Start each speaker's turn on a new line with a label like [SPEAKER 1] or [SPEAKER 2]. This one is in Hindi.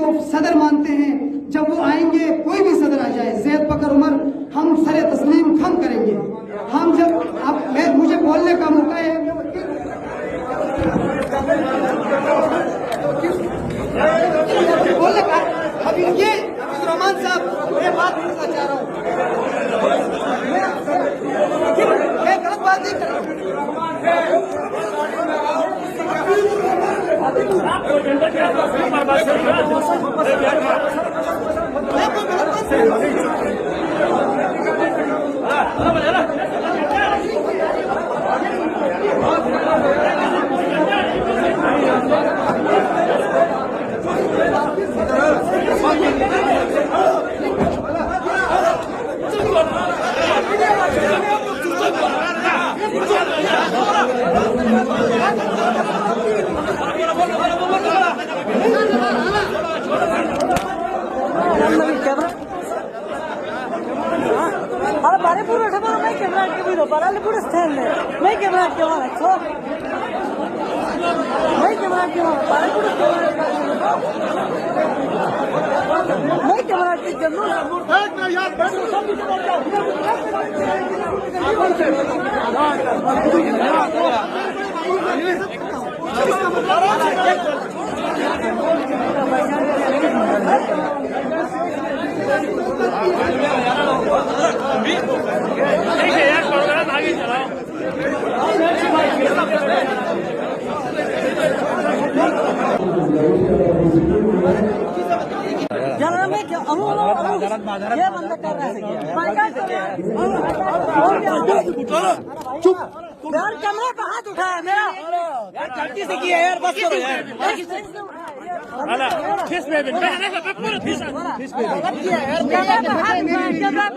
[SPEAKER 1] को सदर मानते हैं। जब वो आएंगे, कोई भी सदर आ जाए, ज़ैद बकर उमर, हम सरे तस्लीम खम करेंगे। हम जब अब मुझे बोलने का मौका है, बोलने का अभी ये रहमान साहब, मैं बात करना चाह रहा हूँ, मैं गलत बात नहीं कर रहा हूँ।
[SPEAKER 2] ये बंदा कर रहा है चुप यार, कैमरे पे हाथ उठाया मेरा यार, गलती से किया यार, बस करो यार। कैमरा